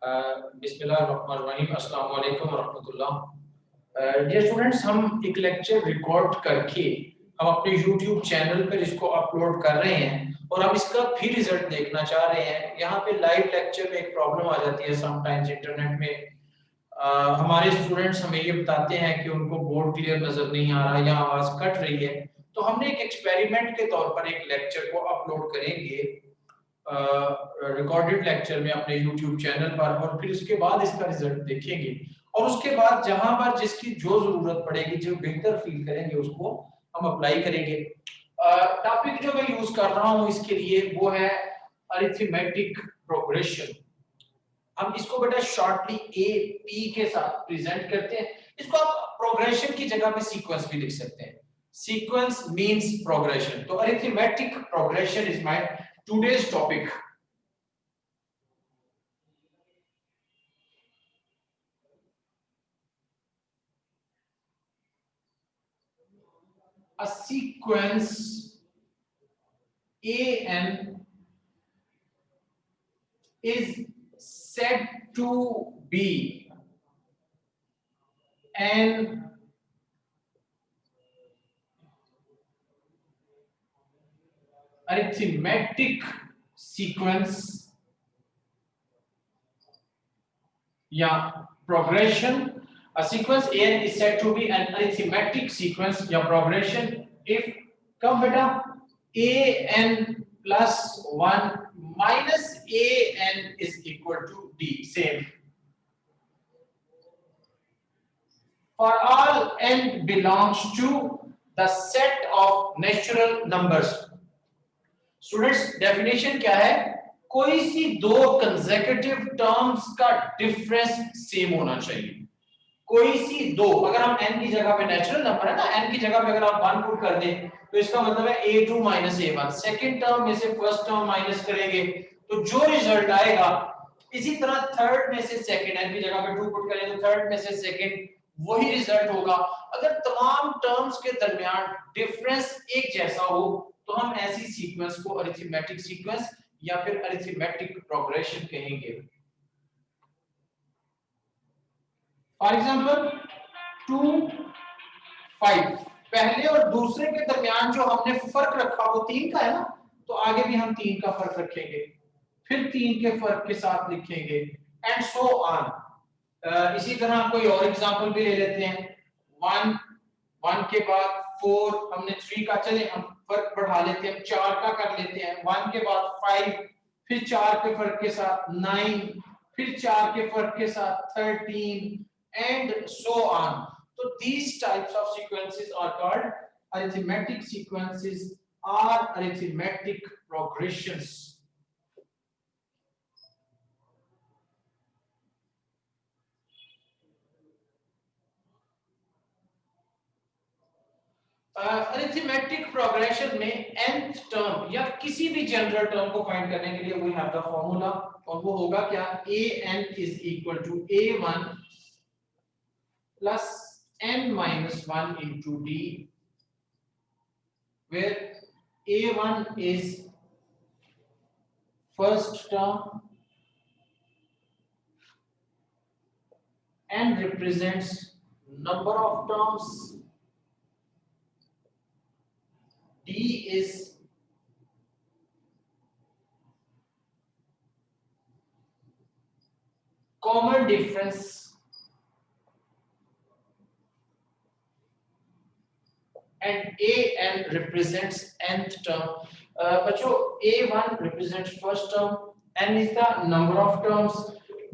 बिस्मिल्लाहिर्रहमानिर्रहीम, अस्सलाम वालेकुम वरहमतुल्लाह। डियर स्टूडेंट्स, हम एक लेक्चर रिकॉर्ड करके हम अपने यूट्यूब चैनल पर इसको अपलोड कर रहे हैं और हम इसका फिर रिजल्ट देखना चाह रहे हैं। यहाँ पे लाइव लेक्चर में एक प्रॉब्लम आ जाती है समटाइम्स इंटरनेट में। हमारे स्टूडेंट्स हमें ये बताते हैं कि उनको बोर्ड क्लियर नजर नहीं आ रहा या आवाज कट रही है, तो हमने एक एक्सपेरिमेंट के तौर पर एक लेक्चर को अपलोड करेंगे रिकॉर्डेड लेक्चर में अपने YouTube चैनल पर, और फिर उसके बाद इसका रिजल्ट देखेंगे और उसके बाद जहां पर जिसकी जो जरूरत पड़ेगी, जो बेहतर फील करेंगे, उसको हम अप्लाई करेंगे। टॉपिक जो मैं यूज कर रहा हूं इसके लिए वो है अरिथमेटिक प्रोग्रेशन। हम इसको बेटा शॉर्टली AP के साथ प्रेजेंट करते हैं। इसको आप प्रोग्रेशन की जगह पे सीक्वेंस भी लिख सकते हैं। Sequence means progression. तो arithmetic progression is my today's topic. A sequence AN is said to be an arithmetic sequence या progression. A sequence AN is said to be an arithmetic sequence या progression if कब बेटा AN plus 1 minus AN is equal to D. Same. For all n belongs to the set of natural numbers. Students, definition क्या है? कोई सी दो consecutive terms का difference same होना चाहिए। कोई सी दो, अगर हम n की जगह पे नेचुरल नंबर है ना, n की जगह पे अगर आप 1 पुट कर दें तो इसका मतलब है a2 minus a1। Second term में से फर्स्ट टर्म माइनस करेंगे तो जो रिजल्ट आएगा, इसी तरह थर्ड में से सेकंड, n की जगह पे 2 पुट करें तो थर्ड में से सेकंड, वही रिजल्ट होगा। अगर तमाम टर्म्स के दरमियान डिफरेंस एक जैसा हो तो हम ऐसी सीक्वेंस को अरिथमेटिक सीक्वेंस या फिर अरिथमेटिक प्रोग्रेशन कहेंगे। फॉर एग्जांपल 2 5, पहले और दूसरे के दरमियान जो हमने फर्क रखा वो 3 का है ना, तो आगे भी हम 3 का फर्क रखेंगे, फिर 3 के फर्क के साथ लिखेंगे एंड सो ऑन। इसी तरह कोई और एग्जांपल भी ले लेते हैं। 1 के बाद 4, हमने 3 का, चले हम फर्क बढ़ा लेते हैं, 4 का कर लेते हैं। 1 के बाद 5, फिर 4 के फर्क के साथ 9, फिर 4 के फर्क के साथ 13 and so on. So these types of sequences are called arithmetic sequences or arithmetic progressions. Arithmetic progression में nth टर्म या किसी भी जनरल टर्म को फाइंड करने के लिए वी हैव द फॉर्मूला, और वो होगा क्या? an is equal to a1 plus n minus 1 into d, where a1 is first term and represents number of terms, d is common difference and an represents nth term. बच्चों a1 represents first term, n is the number of terms,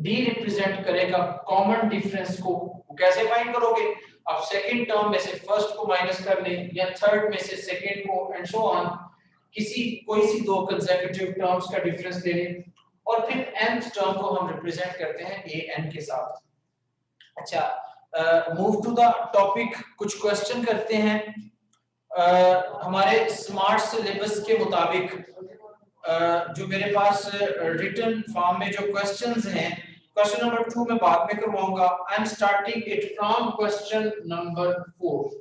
d represent करेगा common difference को। कैसे find करोगे? आप second term में से first को minus कर लें या थर्ड में से सेकंड को एंड सो ऑन, कोई सी दो कंसेक्यूटिव टर्म्स का डिफरेंस ले लें और फिर nth टर्म को हम रिप्रेजेंट करते हैं an के साथ। अच्छा, मूव टू द टॉपिक, कुछ क्वेश्चन करते हैं। हमारे स्मार्ट सिलेबस के मुताबिक जो मेरे पास रिटन फॉर्म में जो क्वेश्चंस हैं, क्वेश्चन नंबर 2 में बाद में करवाऊंगा। I am starting it from question number 4।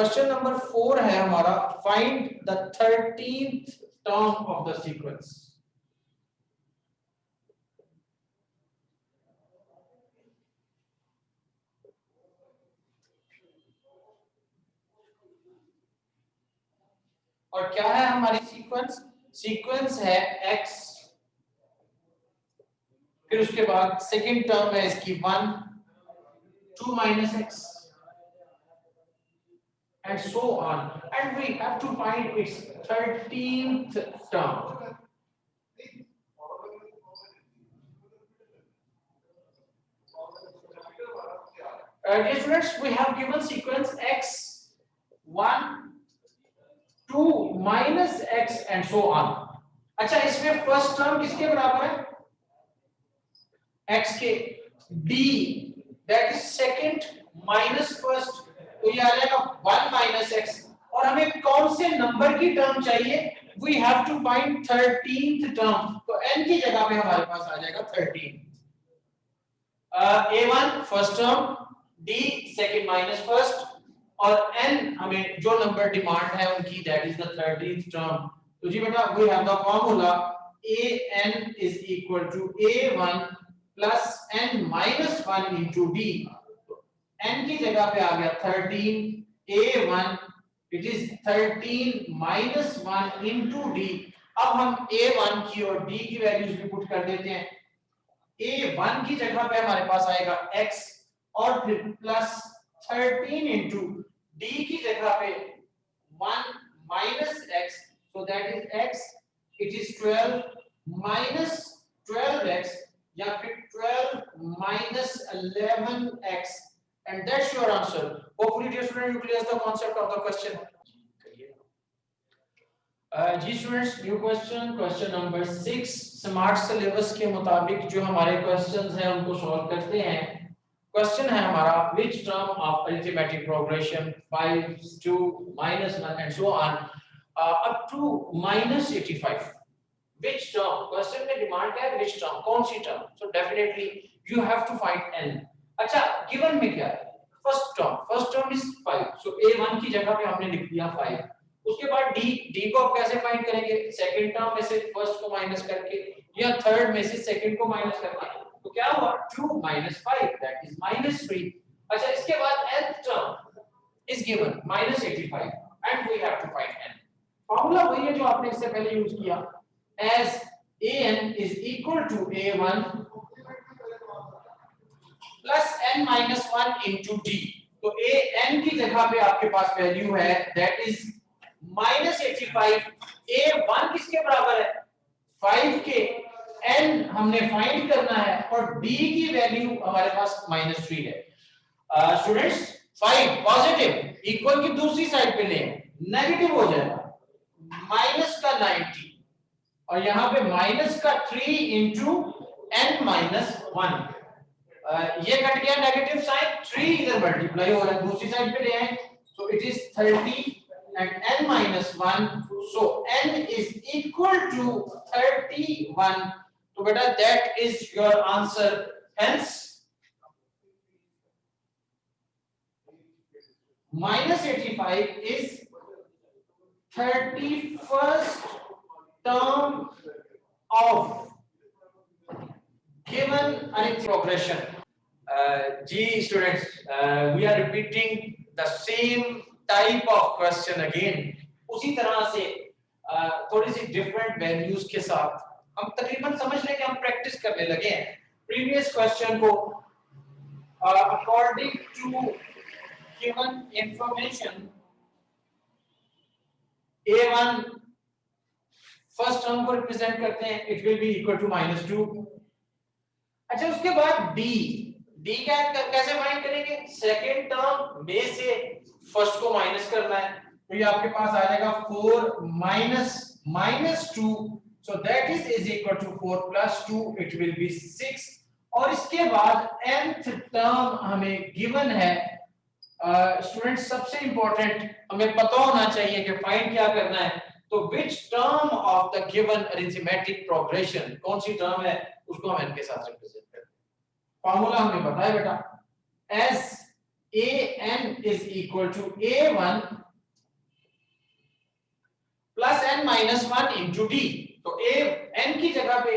Question number 4 है हमारा, find the 13th term of the sequence. और क्या है हमारी सीक्वेंस? सीक्वेंस है x, फिर उसके बाद सेकंड टर्म है इसकी 1, 2 minus x and so on, and we have to find its 13th term. Dear students, we have given sequence x, 1, 2 minus x and so on. अच्छा, इसमें फर्स्ट टर्म किसके बराबर है? x के, d that is second minus first, तो ये आ जाएगा 1 minus x, और हमें कौन से नंबर की टर्म चाहिए? We have to find 13th term, तो n की जगह पे हमारे पास आ जाएगा 13। a1 first term, d second minus first, और n हमें जो नंबर डिमांड है उनकी, that is the 13th term। तो जी बेटा, we have the formula an is equal to a1 plus n minus 1 into d। n की जगह पे आ गया 13, a1 it is 13 minus 1 into d। अब हम a1 की और d की वैल्यूज भी पुट कर देते हैं। a1 की जगह पे हमारे पास आएगा x, और फिर प्लस 13 into d की जगह पे 1 minus x, so that is x, it is 12 minus 12x, या फिर 12 minus 11x, and that's your answer. Hopefully dear student, you clear the concept of the question. जी students, new question, question number 6, smart syllabus के मुताबिक जो हमारे questions हैं उनको solve करते हैं। क्वेश्चन है हमारा, which term of arithmetic progression 5 to -1 and so on up to -85, which term? Question में डिमांड है which term, कौन सी term? So definitely you have to find n। अच्छा, गिवन में क्या है? First term is 5, so a1 की जगह पे हमने लिख दिया 5। उसके बाद d को आप कैसे फाइंड करेंगे? सेकंड टर्म में से फर्स्ट को माइनस करके, या थर्ड में से सेकंड को माइनस करके। तो क्या हुआ? 2 minus 5 that is -3। अच्छा, इसके बाद nth term is given -85 and we have to find n। Formula वही है जो आपने इससे पहले यूज किया, as an is equal to a1 plus n minus 1 into d। तो an की जगह पे आपके पास वैल्यू है that is -85। a1 किसके बराबर है? 5 के। n हमने फाइंड करना है, और d की वैल्यू हमारे पास -3 है। स्टूडेंट्स, 5 पॉजिटिव इक्वल की दूसरी साइड पे लें, नेगेटिव हो जाएगा, माइनस का 90, और यहाँ पे माइनस का 3 इंटू n माइनस 1। ये कट गया नेगेटिव साइन, 3 इधर मल्टीप्लाई हो रहा है, दूसरी साइड पे ले आए, so it is 30 and n minus 1, so n is equal to 31। तो बेटा that is your answer, hence -85 is 31st term of given arithmetic progression। जी students, we are repeating the same type of question again, उसी तरह से थोड़ी सी different values के साथ हम तकरीबन समझ लें कि हम प्रैक्टिस करने लगे हैं प्रीवियस क्वेश्चन को। According to given information, a1 first term को रिप्रेजेंट करते हैं, it will be equal to -2। अच्छा, उसके बाद d कैसे फाइंड करेंगे? सेकंड टर्म में से फर्स्ट को माइनस करना है, तो ये आपके पास आ जाएगा 4 minus -2, so that is equal to 4 plus 2, it will be 6। और इसके बाद nth टर्म हमें गिवन है। स्टूडेंट्स, सबसे इंपॉर्टेंट हमें पता होना चाहिए कि फाइंड क्या करना है। तो which term of the given arithmetic progression, कौन सी टर्म है, उसको हम n के साथ रिप्रेजेंट करते हैं। फार्मूला हमें पता है बेटा, as an is equal to a1 plus n minus 1 into d। तो a n की जगह पे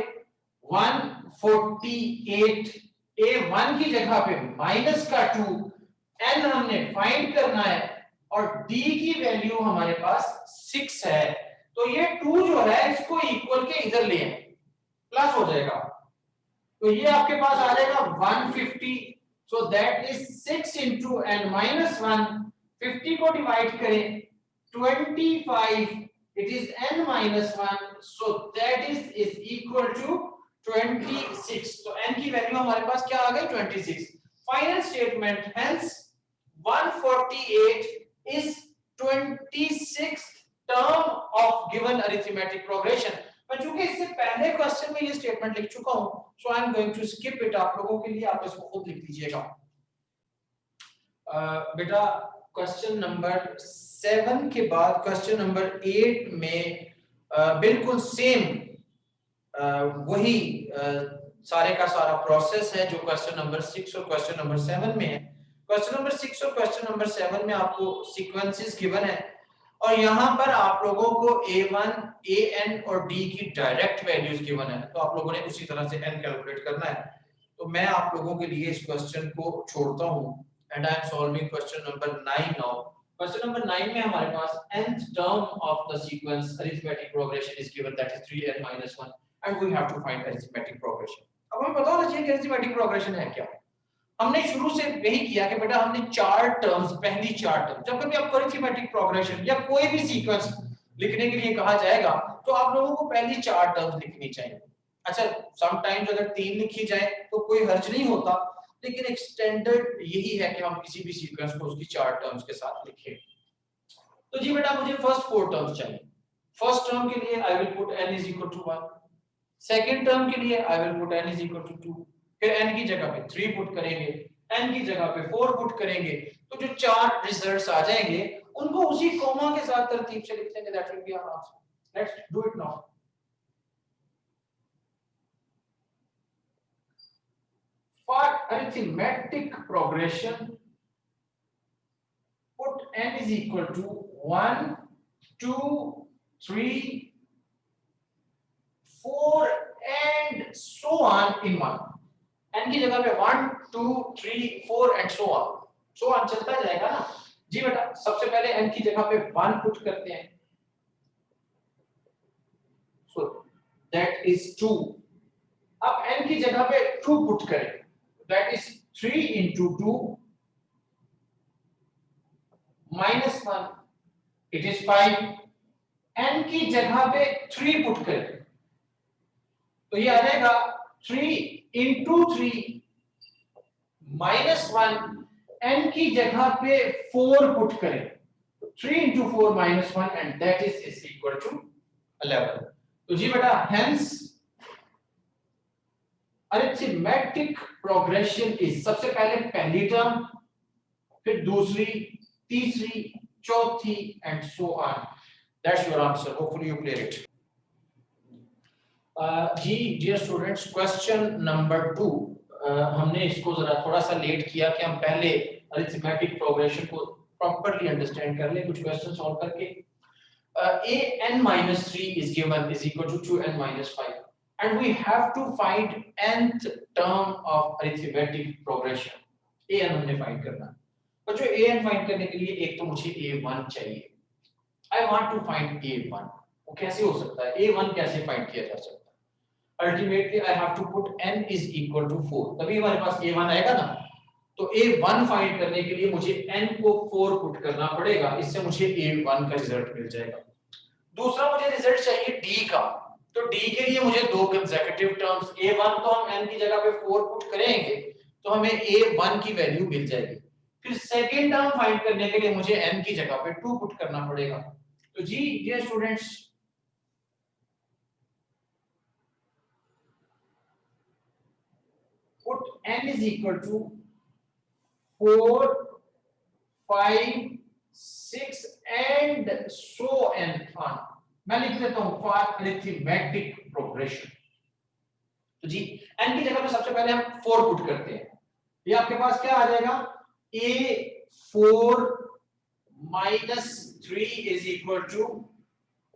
148, a1 की जगह पे माइनस का 2, n हमने फाइंड करना है और d की वैल्यू हमारे पास 6 है। तो ये 2 जो है इसको इक्वल के इधर ले आए, प्लस हो जाएगा। तो ये आपके पास आ जाएगा 150, so that is 6 into n minus 1। 50 को डिवाइड करें 25, it is n minus 1, so that is equal to 26। तो n की वैल्यू हमारे पास क्या आ गई 26। Final statement, hence 148 is 26th term of given arithmetic progression। मैं चूंकि इससे पहले क्वेश्चन में ये स्टेटमेंट लिख चुका हूं, so I am going to skip it. आप लोगों के लिए आप इसको खुद लिख लीजिएगा। बेटा क्वेश्चन नंबर 7 के बाद क्वेश्चन नंबर 8 में बिल्कुल सेम वही सारे का सारा प्रोसेस है जो क्वेश्चन नंबर 6 और क्वेश्चन नंबर 7 में है। क्वेश्चन नंबर 6 और क्वेश्चन नंबर 7 में आपको सीक्वेंसेस गिवन है और यहाँ पर आप लोगों को a1, an और d की डायरेक्ट वैल्यूज गिवन है, तो आप लोगों ने उसी तरह से n कैलकुलेट करना है। तो मैं आप लोगों के लिए इस क्वेश्चन को छोड़ता हूँ and I am solving question number 9 now. Question number 9 में हमारे पास nth term of the sequence arithmetic progression is given, that is 3n - 1 and we have to find arithmetic progression. अब हमें पता होना चाहिए कि अरिथमेटिक प्रोग्रेशन है क्या। हमने शुरू से यही किया कि बेटा हमने 4 टर्म्स, पहली 4 टर्म, जब कभी आपको अरिथमेटिक प्रोग्रेशन या कोई भी सीक्वेंस लिखने के लिए कहा जाएगा तो आप लोगों को पहली 4 टर्म्स लिखनी चाहिए। अच्छा, सम टाइम्स अगर 3 लिखी जाए तो कोई हर्ज नहीं होता, लेकिन एक स्टैंडर्ड यही है कि हम किसी भी सीक्वेंस को उसकी 4 टर्म्स के साथ लिखें। तो जी बेटा मुझे फर्स्ट 4 टर्म्स चाहिए। फर्स्ट टर्म के लिए I will put n = 1, second term के लिए आई विल पुट n = 2, फिर n की जगह पे 3 पुट करेंगे, n की जगह पे 4 पुट करेंगे, तो जो 4 रिजल्ट्स आ जाएंगे उनको उसी कॉमा के साथ तरतीब से लिख लेंगे। That will be our answer. Let's do it now. For arithmetic progression put n = 1, 2, 3, 4 and so on in 1। n की जगह पे 1, 2, 3, 4 and so on चलता जाएगा ना जी बेटा। सबसे पहले n की जगह पे 1 पुट करते हैं, so that is 2। अब n की जगह पे 2 पुट करें, that is 3 into 2 minus 1, it is 5। n की जगह पे 3 पुट करें तो ये आ जाएगा 3 into 3 minus 1। n की जगह पे 4 पुट करें, 3 into 4 minus 1 and that is equal to 11। तो जी बेटा hence अरिथमेटिक प्रोग्रेशन इज सबसे पहले पहली टर्म, फिर दूसरी, तीसरी, चौथी and so on. That's your answer, hopefully you clear it. जी डियर स्टूडेंट्स, क्वेश्चन नंबर 2 हमने इसको जरा थोड़ा सा लेट किया कि हम पहले अरिथमेटिक प्रोग्रेशन को प्रॉपर्ली अंडरस्टैंड कर लें कुछ क्वेश्चन सॉल्व करके। an - 3 is given is equal to 2n - 5 and we have to find nth term of arithmetic progression। an हमने फाइंड करना है। बच्चों an फाइंड करने के लिए एक तो मुझे a1 चाहिए। I want to find a1। वो कैसे हो सकता है, a1 कैसे फाइंड किया जा सकता है? Ultimately I have to put n is equal to 4, तभी हमारे पास a1 आएगा ना। तो a1 फाइंड करने के लिए मुझे n को 4 पुट करना पड़ेगा, इससे मुझे a1 का रिजल्ट मिल जाएगा। दूसरा मुझे रिजल्ट चाहिए d का, तो d के लिए मुझे दो कंसेक्यूटिव टर्म्स, a1 तो हम n की जगह पे 4 पुट करेंगे तो हमें a1 की वैल्यू मिल जाएगी। फिर सेकंड टर्म फाइंड करने के लिए मुझे n की जगह पे 2 पुट करना पड़ेगा। तो जी dear students, put n is equal to 4, 5, 6 and so on। मैं लिख देता हूं फॉर अरिथमेटिक प्रोग्रेशन। तो जी n की जगह पे सबसे पहले हम 4 पुट करते हैं, ये आपके पास क्या आ जाएगा A4 minus 3 is equal to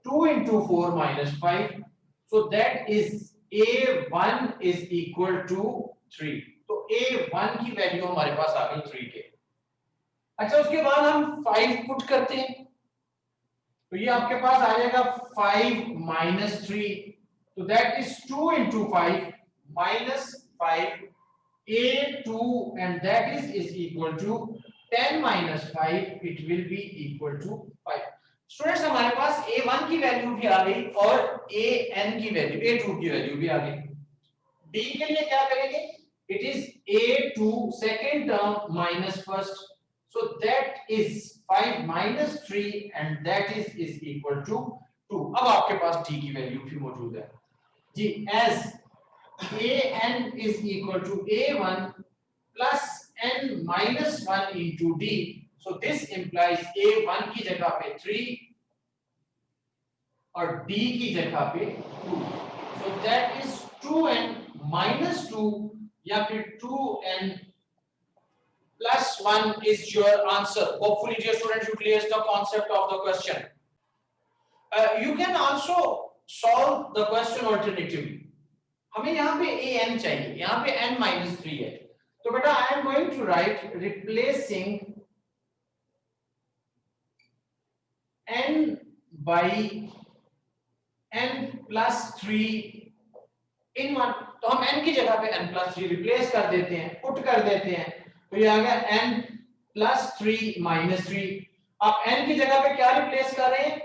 2 into 4 minus 5, so that is A1 is equal to 3. तो A1 की वैल्यू हमारे पास आ गई 3 के। अच्छा, उसके बाद हम 5 पुट करते हैं, तो ये आपके पास आ जाएगा 5 minus 3, तो that is 2 into 5 minus 5 A2, and that is equal to 10 minus 5, it will be equal to 5. Students, हमारे पास A1 की वैल्यू भी आ गई और AN की वैल्यू, A2 की वैल्यू भी आ गई। D के लिए क्या करेंगे? It is A2 second term minus first, so that is 5 minus 3, and that is equal to 2. अब आपके पास D की वैल्यू भी मौजूद है जी, as AN is equal to A1 plus N minus 1 into D, so this implies A1 की जगह पे 3 और D की जगह पे 2, so that is 2N minus 2 या फिर 2N plus 1 is your answer. Hopefully dear students, you clear the concept of the question. You can also solve the question alternatively. हमें यहाँ पे an चाहिए, यहाँ पे n minus 3 है, तो बेटा I am going to write replacing n by n plus 3 in 1, तो हम n की जगह पे n plus 3 रिप्लेस कर देते हैं, पुट कर देते हैं, तो ये आ गया n plus 3 minus 3। आप n की जगह पे क्या रिप्लेस कर रहे हैं?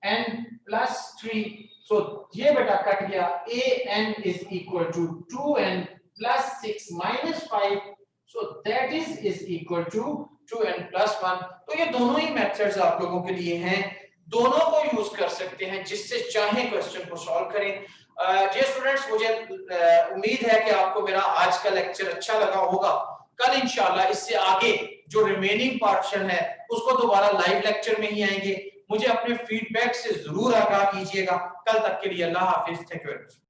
n plus 3, so ये बेटा कट गया, an is equal to 2n plus 6 minus 5, so that is equal to 2n plus 1। तो ये दोनों ही मेथड्स आप लोगों के लिए हैं, दोनों को यूज कर सकते हैं, जिससे चाहे क्वेश्चन को सॉल्व करें। डियर स्टूडेंट्स, मुझे उम्मीद है कि आपको मेरा आज का लेक्चर अच्छा लगा होगा। कल इंशाल्लाह इससे आगे जो रिमेनिंग पोर्शन है उसको दोबारा लाइव लेक्चर में ही आएंगे। मुझे अपने फीडबैक से जरूर आगाह कीजिएगा। कल तक के लिए अल्लाह हाफिज, थैंक यू वेरी मच।